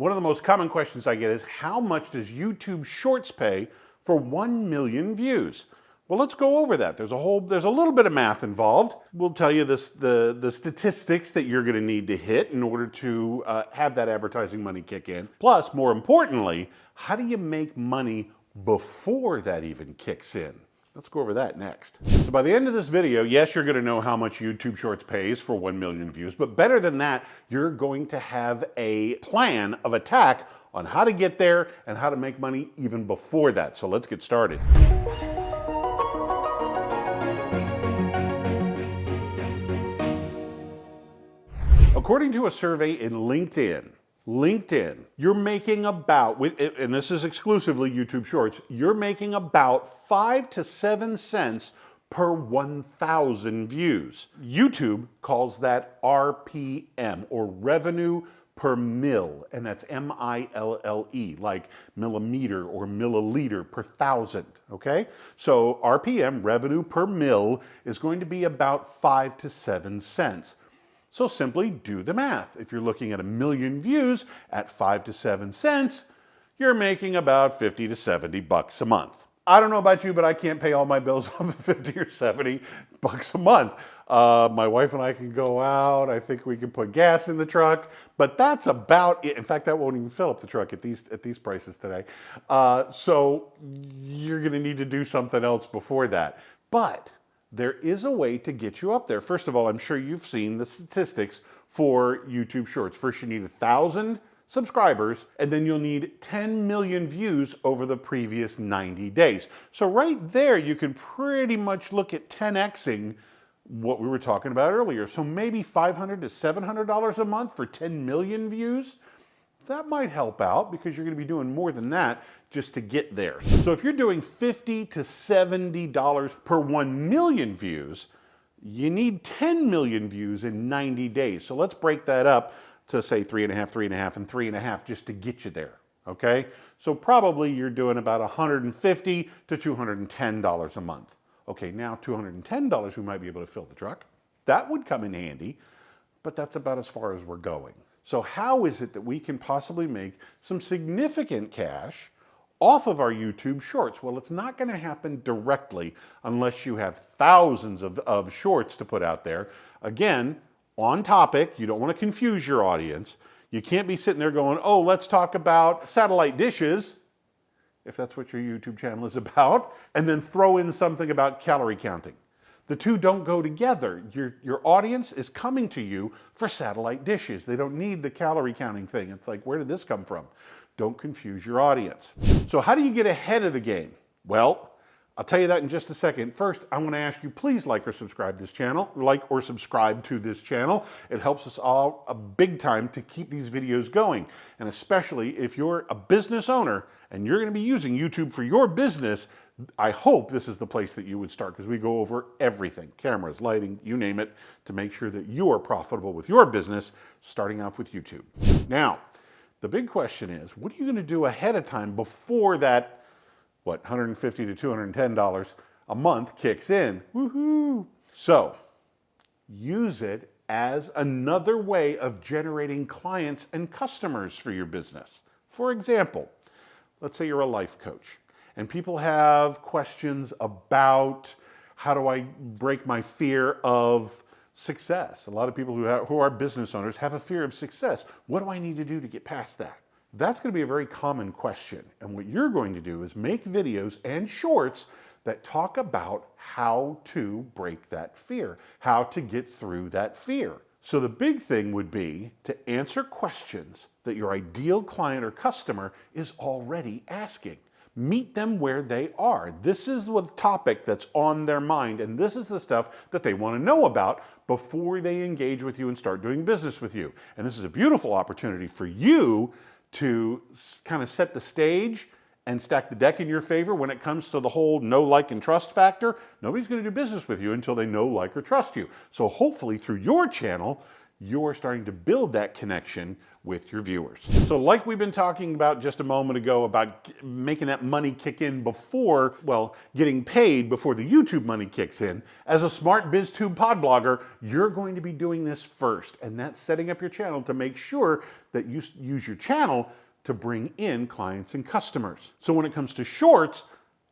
One of the most common questions I get is, how much does YouTube Shorts pay for 1 million views? Well, let's go over that. There's a little bit of math involved. We'll tell you the statistics that you're gonna need to hit in order to have that advertising money kick in. Plus, more importantly, how do you make money before that even kicks in? Let's go over that next. So by the end of this video, yes, you're gonna know how much YouTube Shorts pays for 1 million views, but better than that, you're going to have a plan of attack on how to get there and how to make money even before that. So let's get started. According to a survey in LinkedIn, you're making about, and this is exclusively YouTube Shorts, you're making about 5 to 7 cents per 1,000 views. YouTube calls that RPM, or revenue per mil, and that's M-I-L-L-E, like millimeter or milliliter per thousand, okay? So RPM, revenue per mil, is going to be about 5 to 7 cents. So simply do the math. If you're looking at 1 million views at 5 to 7 cents, you're making about 50 to 70 bucks a month. I don't know about you, but I can't pay all my bills off of 50 or 70 bucks a month. My wife and I can go out. I think we can put gas in the truck, but that's about it. In fact, that won't even fill up the truck at these prices today. So you're gonna need to do something else before that. But there is a way to get you up there. First of all, I'm sure you've seen the statistics for YouTube Shorts. First, you need 1,000 subscribers, and then you'll need 10 million views over the previous 90 days. So right there, you can pretty much look at 10xing what we were talking about earlier. So maybe $500 to $700 a month for 10 million views. That might help out because you're going to be doing more than that just to get there. So if you're doing $50 to $70 per 1 million views, you need 10 million views in 90 days. So let's break that up to say 3.5, 3.5, and 3.5 just to get you there, okay? So probably you're doing about $150 to $210 a month. Okay, now $210 we might be able to fill the truck. That would come in handy, but that's about as far as we're going. So how is it that we can possibly make some significant cash off of our YouTube Shorts? Well, it's not going to happen directly unless you have thousands of shorts to put out there. Again, on topic, you don't want to confuse your audience. You can't be sitting there going, oh, let's talk about satellite dishes, if that's what your YouTube channel is about, and then throw in something about calorie counting. The two don't go together. Your audience is coming to you for satellite dishes. They don't need the calorie counting thing. It's like, where did this come from? Don't confuse your audience. So how do you get ahead of the game? Well, I'll tell you that in just a second. First, I want to ask you, please like or subscribe to this channel. Like or subscribe to this channel. It helps us all a big time to keep these videos going. And especially if you're a business owner and you're going to be using YouTube for your business, I hope this is the place that you would start, because we go over everything, cameras, lighting, you name it, to make sure that you are profitable with your business, starting off with YouTube. Now, the big question is, what are you going to do ahead of time before that, what, $150 to $210 a month kicks in? Woohoo! So, use it as another way of generating clients and customers for your business. For example, let's say you're a life coach, and people have questions about, how do I break my fear of success? A lot of people who are business owners have a fear of success. What do I need to do to get past that? That's going to be a very common question. And what you're going to do is make videos and shorts that talk about how to break that fear, how to get through that fear. So the big thing would be to answer questions that your ideal client or customer is already asking. Meet them where they are. This is the topic that's on their mind, and this is the stuff that they want to know about before they engage with you and start doing business with you. And this is a beautiful opportunity for you to kind of set the stage and stack the deck in your favor when it comes to the whole know, like, and trust factor. Nobody's going to do business with you until they know, like, or trust you. So hopefully through your channel, you're starting to build that connection with your viewers. So like we've been talking about just a moment ago about making that money kick in before, well, getting paid before the YouTube money kicks in, as a smart BizTube pod blogger, you're going to be doing this first. And that's setting up your channel to make sure that you use your channel to bring in clients and customers. So when it comes to shorts,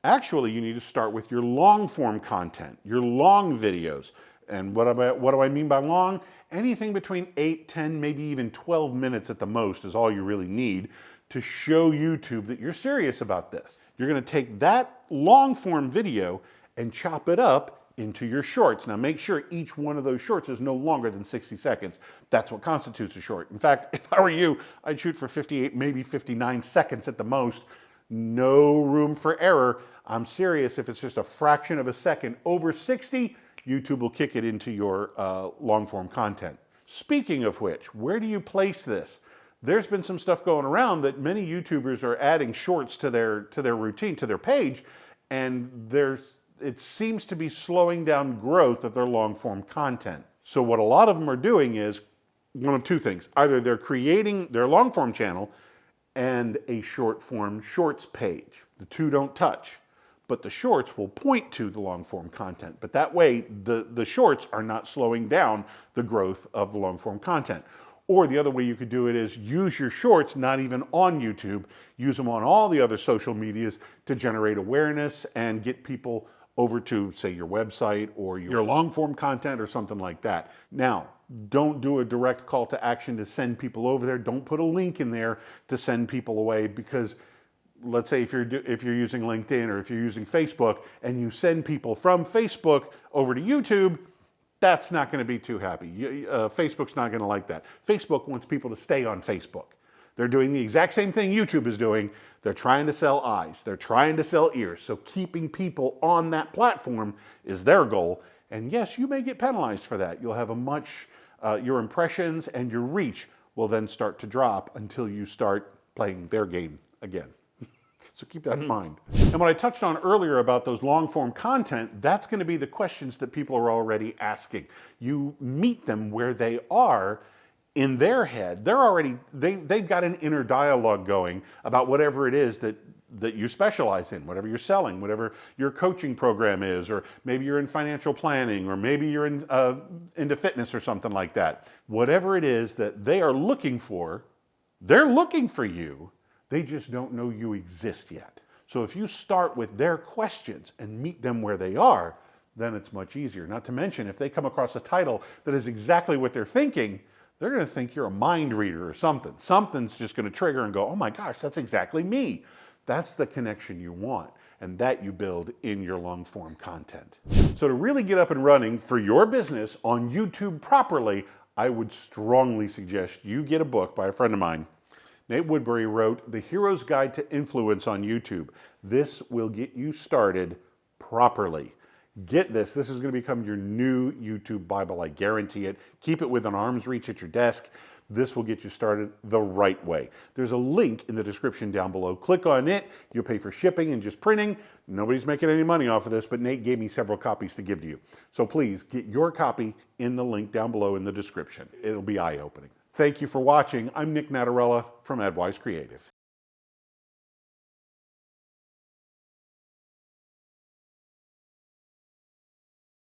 actually you need to start with your long form content, your long videos. And what do I mean by long? Anything between 8, 10, maybe even 12 minutes at the most is all you really need to show YouTube that you're serious about this. You're going to take that long form video and chop it up into your shorts. Now make sure each one of those shorts is no longer than 60 seconds. That's what constitutes a short. In fact, if I were you, I'd shoot for 58, maybe 59 seconds at the most. No room for error. I'm serious. If it's just a fraction of a second over 60, YouTube will kick it into your long form content. Speaking of which, where do you place this? There's been some stuff going around that many YouTubers are adding shorts to their routine, to their page, and it seems to be slowing down growth of their long form content. So what a lot of them are doing is one of two things. Either they're creating their long form channel and a short form shorts page. The two don't touch. But the shorts will point to the long form content. But that way, the shorts are not slowing down the growth of the long form content. Or the other way you could do it is use your shorts not even on YouTube, use them on all the other social medias to generate awareness and get people over to, say, your website or your long form content or something like that. Now, don't do a direct call to action to send people over there. Don't put a link in there to send people away, because let's say if you're using LinkedIn or if you're using Facebook and you send people from Facebook over to YouTube, that's not going to be too happy. Facebook's not going to like that. Facebook wants people to stay on Facebook. They're doing the exact same thing YouTube is doing. They're trying to sell eyes. They're trying to sell ears. So keeping people on that platform is their goal. And yes, you may get penalized for that. You'll have your impressions and your reach will then start to drop until you start playing their game again. So keep that in mind. And what I touched on earlier about those long form content, that's going to be the questions that people are already asking. You meet them where they are in their head. They've got an inner dialogue going about whatever it is that you specialize in, whatever you're selling, whatever your coaching program is, or maybe you're in financial planning, or maybe you're into fitness or something like that. Whatever it is that they are looking for, they're looking for you. They just don't know you exist yet. So if you start with their questions and meet them where they are, then it's much easier. Not to mention, if they come across a title that is exactly what they're thinking, they're going to think you're a mind reader or something. Something's just going to trigger and go, oh my gosh, that's exactly me. That's the connection you want, and that you build in your long form content. So to really get up and running for your business on YouTube properly, I would strongly suggest you get a book by a friend of mine. Nate Woodbury wrote The Hero's Guide to Influence on YouTube. This will get you started properly. Get this. This is going to become your new YouTube Bible. I guarantee it. Keep it within arm's reach at your desk. This will get you started the right way. There's a link in the description down below. Click on it. You'll pay for shipping and just printing. Nobody's making any money off of this, but Nate gave me several copies to give to you. So please get your copy in the link down below in the description. It'll be eye-opening. Thank you for watching. I'm Nick Natarella from AdWise Creative.